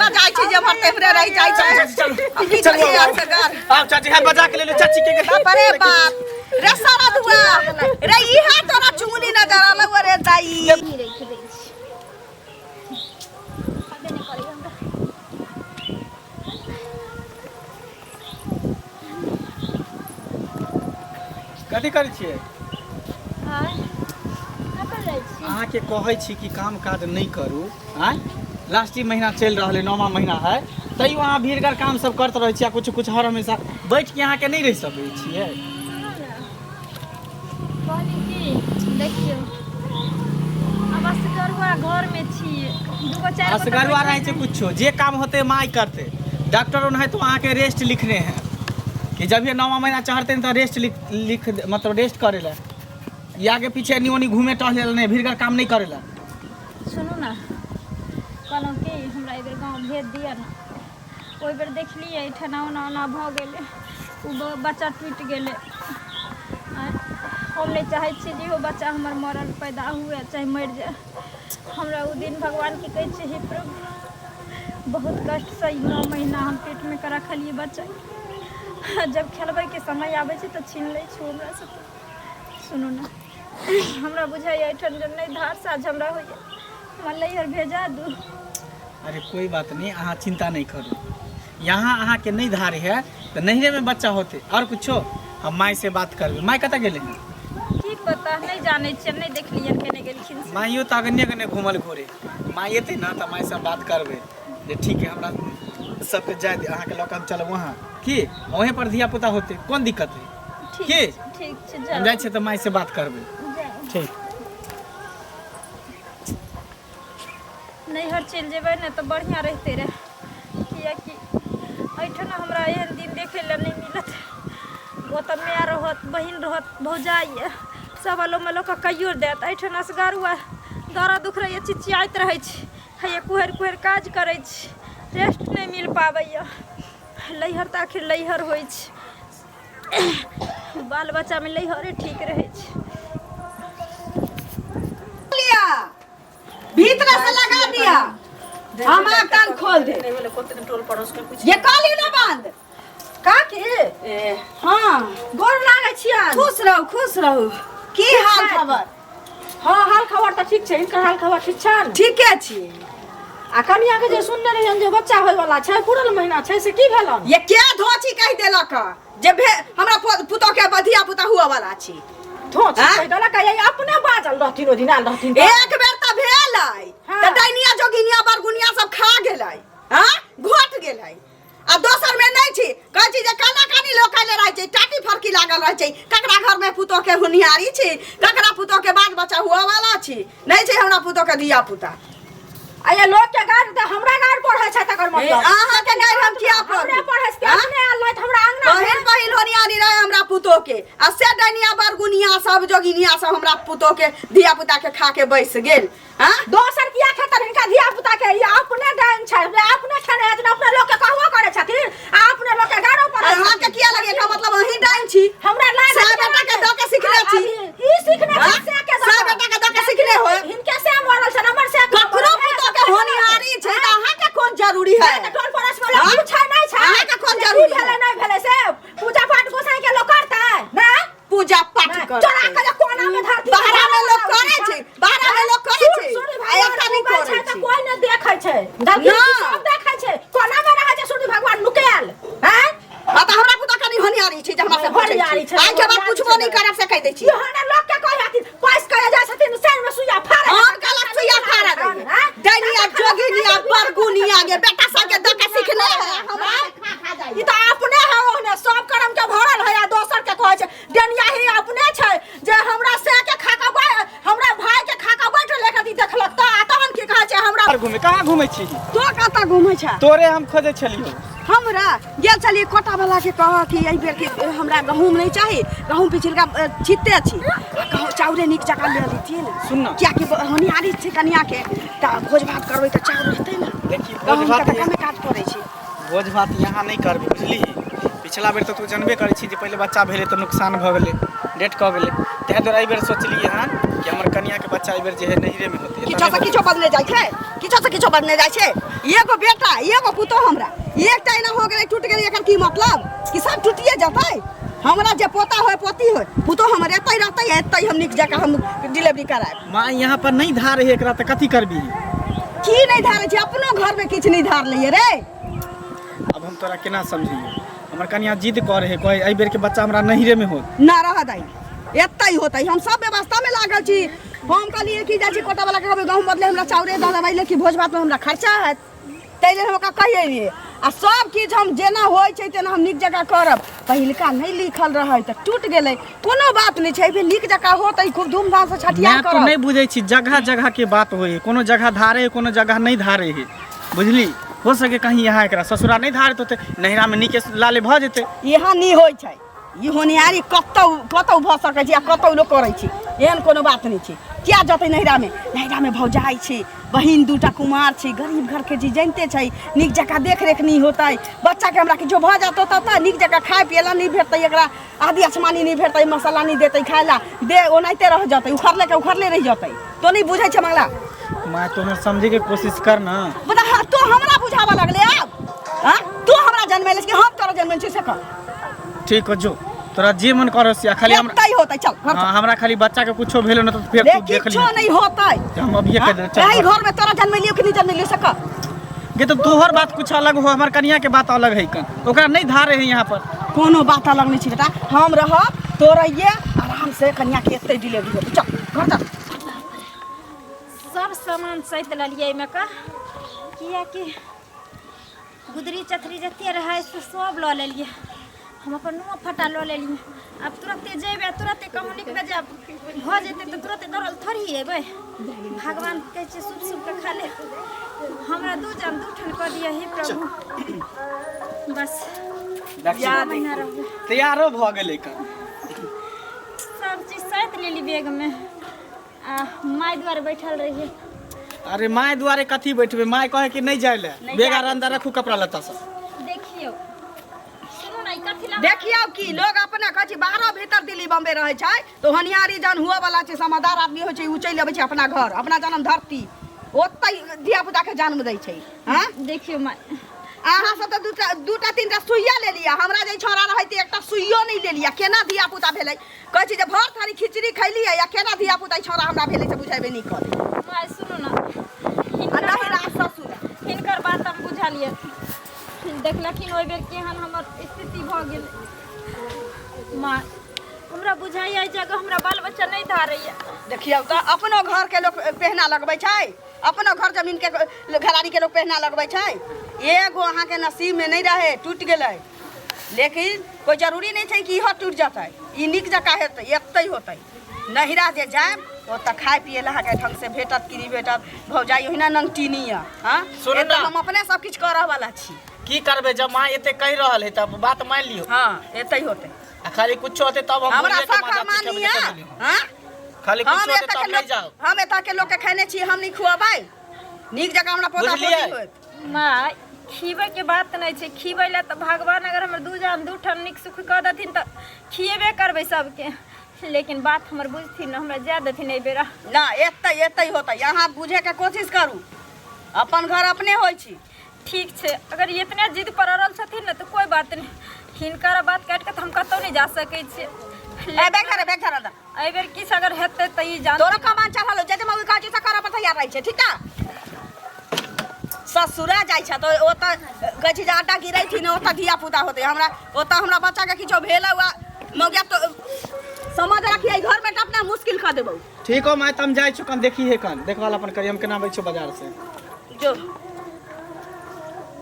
ना जाय छी जे भरते भरे रह जाय छै चलो आप चाची हाथ बजा के ले लो चाची के अरे बाप रे सारा दुआ रे इहा तोरा चुंगली नजर आलो रे दाई कथी करै छियै अहाँ के कहै छी कि काम काज नहीं करू आय लास्ट महीना चल रहा है 9वां महीना है तैयो अहाँ भीड़गर काम सब करते रहे छियै कुछ कुछ हर हमेशा बैठ के अहाँ के नहीं रह सकै छियै देखियो अब असगरुआ घर में छी दुगो चार असगरुआ रहे छै कुछो जे काम होते माई करते डॉक्टर है तो अहाँ के रेस्ट लिखने हैं कि जब ये 9वां महीना चाहते हैं तो रेस्ट लिख मतलब रेस्ट करे ला ये आगे पीछे नियोनी घूमे टहले नहीं भीड़गर काम नहीं करे ला सुनू ना कहलौं कि हमरा इधर गांव भेज दिया ना ओइ बेर देखलिए ठना ओना भ गेले उ बच्चा टूट गेले हम नहीं चाहे छी जे वो बच्चा हमर मरल पैदा हुए चाहे मर जाए हमरा उ दिन भगवान की कहै छै हे प्रभु बहुत कष्ट से 9 महीना हम पेट में कर रखलिए बच्चा जब खेलबै के समय आबै छै तो छीन लै छै हमरा से सुनू ना हमरा बुझाइए एठन जब नहीं धार साझ हमरा होइए हमरा लैहर भेजा दू अरे कोई बात नहीं अहाँ चिंता नहीं करू यहाँ अहाँ के नहीं धार है तो नहरे में बच्चा होते और कुछो हम माई से बात करबे माई कतऽ गेले हैं की पता नहीं जाने छियै नहीं देखलिए केने गेलखिन माइयो तो अगने घूमल घोरे माई एते ना तो माई से बात करबे जे ठीक है हमरा सबके जाय दे अहाँ के लऽ के हम चलब वहाँ की वहीं पर धिया पुता होते कौन दिक्कत है की ठीक छै हम जाय छै तो माई से बात करबे ठीक नैहर चल जेबै ने तो बढ़िया रहते रहे कियाकि एठन हमरा एहन दिन देखे ला नहीं मिलत वो तो माय रहत बहिन रहत भौजाई सब अलो में लोग कहियो देत एठन असगरुआ दर्द दुख रहे चिचियाइत रहे छै हे कुहर कुहर काज करे छै रेस्ट नहीं मिल पाबैया लैहर त आखिर लैहर होइ छै बाल बच्चा में लैहरे ठीक रहे छै भीतर से लगा दिया हम कान खोल दे ये काली ना बंद का के हां गोर लागे छिया खुश रहो की हाल खबर हां हाल खबर त ठीक छै इनकर हाल खबर ठीक छै ठीके छी आ कनिया के जे सुनने रहियन जे बच्चा होय वाला छै पूरा महीना छै से की भेलन ये क्या धोची कह देलक जे हमरा पुतो के बधिया पुता हुआ वाला छी धोची कह देलक ये अपने बाजल रहथिन ओ दिन आल रहथिन एक बेर त भेलै त दैनिया जोगिनिया बरगुनिया सब खा गेलै हां घोट गेलै आ दोसर में नहीं छी कहै छी जे काना कानी लोकल रहै छै टाटी फरकी लागल रहै छै ककरा घर में पुतो के हुनियारी छी ककरा पुतो के बाल बच्चा हुआ वाला छी नहीं छै हमरा पुतो के धिया पुता आये लोग के गाड़ त हमरा गाड़ पढ़ै छै तकर मतलब अहाँ के गाड़ हम किया हमरा पढ़ै छै अपने आल रहत हमरा अंगना पहिल होनियारी रहे हमरा पुतो के आ से दैनिया बरगुनिया सब जोगिनिया सब हमरा पुतो के धिया पुता के खा के बैस गेल हां दोसर किया खतर इनका धिया पुता के ये अपने डाइन छै अपने खाने है अपने लोग के कहबो करे छथिन आ अपने लोग के गाड़ो पढ़ै अहाँ के किया लगे का मतलब अही डाइन छी हमरा लागे से बेटा के द के सिखले छी ई सिखने से के से बेटा के द के सिखले हो इनके से मरल छ नंबर से ककरो पुतो के होनियारी छै त अहाँ के कोन जरूरी है त टोल परस वाला पूछै नहीं छै अहाँ के कोन जरूरी भेले नहीं भेले से पूजा पाठ गोसाई के लोग करता है ना पूजा पाठ कर चोरा के कोना में धरती बाहर में लोग करे छै बाहर में लोग करे छै आ एकटा नहीं करे छै त कोई न देखै छै धरती सब देखै छै कोना में रहै छै सूर्य भगवान नुकेल हैं आ त हमरा पुतो कनी होनियारी छै जे हमरा से होनियारी छै आज के बाद कुछबो नहीं करब से कह दै छी हमरा लोग के कहै हथिन पैस करे जा छथिन सैन में सुइया फाड़े हम गलत सुइया फाड़ा दे दैनिया जोगिनिया बरगुनिया के बेटा सब के द के सिखले है हमरा ई त अपने है ओने सब कर्म के भरल है आ दोसर के कहै छै डेनिया ही अपने छै जे हमरा से के खा के हमरा भाई के खा के बैठ लेके देखलक त तहन की कहै छै हमरा घूमे कहाँ घूमे छी तो कता घूमै छै तोरे हम खोजे छलियो हमरा गेल चलिए कोटा वाला के कह कि एहि बेर के हमरा गहूम नहीं चाहिए गहूम पिछलका छिते छी कहो चाउरे निक जका ले लेतिए ना सुन ना क्या कि होनियारी छै कनिया के त भोज भात करबै त चाउर रहतै ना देखिए भोज गहूम भात के कमे काज करै छी भोज भात यहाँ नहीं करबे बुझली पिछला बेर तो तू जानबे करै छी जे पहले बच्चा भेले तो नुकसान भ गेले डेट क गेले तै दुआरे एहि बेर सोचलिए हां कि हमर कनिया के बच्चा एहि बेर जे है नहिरे में होते किछो से किछो बदले जाय छै किछो से किछो बनने जाय छे एगो बेटा एगो पुतो हमरा एकटा एना हो गेलै टूट गेलै एकर की मतलब कि सब टूटिए जेतै हमरा जे पोता होय पोती होय पुतो हमर एतै रहतै एतै हम निक जका हम डिलीवरी करायब माँ यहाँ पर नहीं धार है एकरा त कथी करबी की नहीं धारे छी अपनो घर में किछ नहीं धार लिये रे अब हम तोरा केना समझिए हमर कनिया जिद करे है कहे एहि बेर के बच्चा हमरा नहिरे में हो ना रह दाई एतै होतै हम सब व्यवस्था में लागल छी हम कहलिए कि जाइ छी कोटा वाला के कहबै गहूम बदले हमरा चाउरे दऽ देबै लेकिन भोज भात में हमरा खर्चा हैत तै लेल हम कहिए आ सब चीज हम जेना होय छै तेना हम नीक जगह करब पहिलका नहीं लिखल रहै त टूट गेलै कोनो बात नहीं छै नीक जगह होतै खूब धूमधाम से छठिया मैं तो करब नहीं बुझे छी जगह जगह के बात होय कोनो जगह धारे है कोनो जगह नहीं धारे है बुझली हो सके कहीं यहाँ एकरा ससुरा नहीं धारत होते नहिरा में नीके लाले भ जेते यहाँ नहीं होय छै ई होनियारी कतौ भ सकै छै आ कतौ लोग करै छै एहन कोनो बात नहीं छै क्या जतै नहिरा में भौजाई छै बहिन दूटा कुमार छै गरीब घर के जी जानते छै नीक जगह देख रेख नहीं होतै बच्चा के हमरा किछो भ जात त नीक जगह खाय पियला नहीं भेटतै एकरा आदि आसमानी नहीं भेटतै मसाला नहीं देतै खायला दे ओनाइते रह जतै उखड़ले रह जतै तो नहीं बुझै छै मंगला मैं तुम्हें समझे के कोशिश कर ना बता तो हमरा बुझावा लगले अब हां तू हमरा जन्मेले कि हम तोरा जन्मेले छी से कह ठीक हो जो तोरा जे मन कर से खाली हम तई होतै चल घर हां हमरा खाली बच्चा के कुछो भेलो न तो फिर तू देख ली किछो नहीं होतै हम अब ये कह दे चल एही घर में तोरा जन्मेलियो कि नहीं जन्मेलियो से कह ये तो तोहर बात कुछ अलग हो हमर कनिया के बात अलग है कन ओकरा नहीं धारे है यहाँ पर कोनो बात अलग नहीं छै बेटा हम रहब तो रहिए आराम से कन्या के एते डिलीवरी होतै चल घर चल सब सामान सहित लिये में का किया कि गुदरी चथरी जते रहे से सब ल लेलिए हम अपन नुआ फटा ल लेलिए अब तुरंते जेबे तुरंते कमुनिक में जब भ जेते तो तुरंते दौड़ल थोड़ी एबे भगवान कहे छे शुभ शुभ के खा ले हमरा दू जान दू ठन कर दिया हे प्रभु बस याद महीना रह तैयारो भ गेलै कन सब चीज सहित लेली बैग में माय द्वारे बैठल रहिए अरे माय द्वारे कथी बैठबे माय कहे कि नहीं जाय ले बेगा अंदर रखू कपड़ा लत्ता सब देखियो सुनो ना कथी ला देखियो कि लोग अपना कहै छै बाहर भीतर दिल्ली बम्बे रहै छै तो हनियारी जन हुआ वाला छै समझदार आदमी होइ छै उ चलि अबै छै अपना घर अपना जन्म धरती ओतै धिया पुता के जन्म दै छै हां देखियो माय अहाँ सब तो दूटा तीनटा सुइया ले लिया हमरा जे छोरा रहै त एकटा सुइयो नहीं ले लिया केना धिया पुता भेलै कहै छै जे भर थारी खिचड़ी खैली या केना धिया पुता छोरा हमरा भेलै से बुझाइबे नहीं करे माय सुनो ना नहिरा ससुर हिनकर बात हम बुझलिए देखलखिन ओइ बेर केहन हमर स्थिति भ गेल माय हमरा बुझाइया जगह हमरा बाल बच्चा नहीं धारैया देखियो त अपनो घर के लोग पहना लगबै छै अपनो घर जमीन के घरारी के लोग पहना लगबै छै एगो अहाँ के नसीब में नहीं रहे टूट गेलै लेकिन कोई जरूरी नहीं छै कि इहो टूट जतै ई निक जका हेतै एतै होतै नहिरा जे जाएब ओतऽ खाय पिए लहा के ढंग से भेटत कि नहीं भेटत भौजाई ओहिना नंगटीनिया हां सुन एतऽ ना। हम अपने सब किछ करऽ वाला छी की करबे जब माँ एते कह रहल है तब बात मान लियो हां एतै होतै आ खाली कुछ होते तब हम हमरा बोलिए के साखा माता पिता मानिया के बोलियो। हां खाली कुछ होते तब नहीं जाओ हम एतऽ के लोग के खैने छी हम नहीं खुआबै निक जका हमरा पोता बुझलियै? पोती होत माय खीबे के बात नहीं छै खीबे ला तो भगवान अगर हमर दू जान दू ठन निक सुख क दथिन त खिएबे करबै सबके लेकिन बात हमर बुझथिन हमरा जाय देथिन ए बेरा ना एतै होतै यहाँ बुझे के कोशिश करू अपन घर अपने होइ छी ठीक छै अगर इतने जिद पर अड़ल छथिन न तो कोई बात नहीं हिनकर बात काट के हम कतौ नहीं जा सकै छियै ए बैग धर अंदर एहि बेर किछ अगर हेतै त ई जान तोरा कमान चढ़ल जे जे मौका काजी से करब पर तैयार रहै छै ठीक ना ससुरा जाइ छ तो ओतऽ कहै छै जे आटा गिरै थी न ओतऽ धिया पुता होतै हमरा ओतऽ हमरा बच्चा के किछो भेल हुआ मौका तो समझ रखिए घर में अपना मुश्किल कर देबौ ठीक हो मैं तम जाय छु कन देखी है कन देखवाल अपन करी हम केना आबै छु बाजार से जो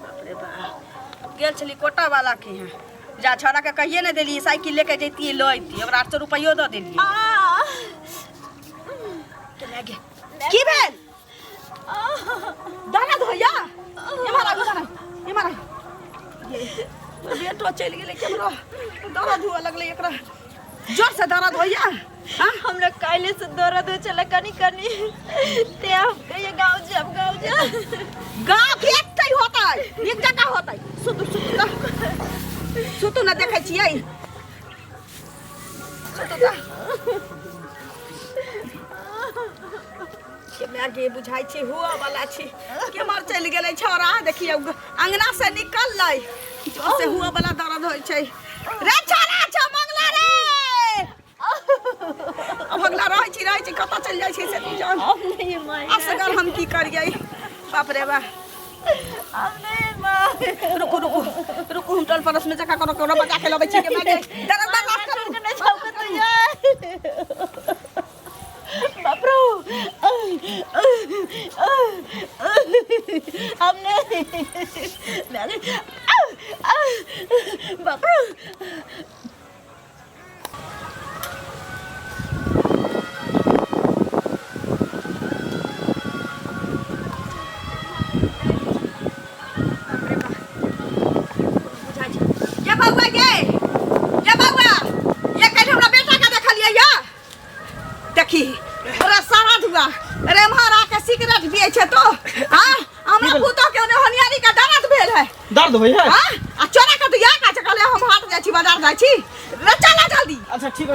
बाप रे बाप गेल छली कोटा वाला के हैं जा छोरा के कहिए न देली साइकिल लेके जैती लैती ओकरा 800 रुपयो द देली की भेल दाना धोया ये मारा ये बेटो चल गेले केमरो दाना धोआ लगले एकरा जोर से दाना धोया हां हमरा काले से दर्द हो चला कनी ते आप कहिए गांव जा गांव फेटै होतै एक जगह होतै सुतु न देखै छियै सुतु के मैगी के बुझाई छी हुआ वाला छी के मर चल गेलै छोरा देखियो अंगना से निकललै जो से हुआ वाला दर्द होय छै रे छोरा छ मंगला रे अब अगला रहै छी कत चल जाय छी से तू जान नहीं माई असगर हम की करियै बाप रे बा अब नहीं माई रुको हम टल परस में जका कोनो बजा के लबै छी के मारे दर्द बर्दाश्त कर के नहीं छाव तो ये बापरो हमने बापरो ये कल हमरा बेटा का देखलिए या देखी अरे सारा धुआ अरे मारा के सिगरेट पिए छै तो हां हमरा पुतो के ओने हनियारी का दर्द भेल है दर्द होय है हां आ चोरा के तो या का कहले हम हाट जाय छी बाजार जाय छी रे चला जल्दी अच्छा ठीक है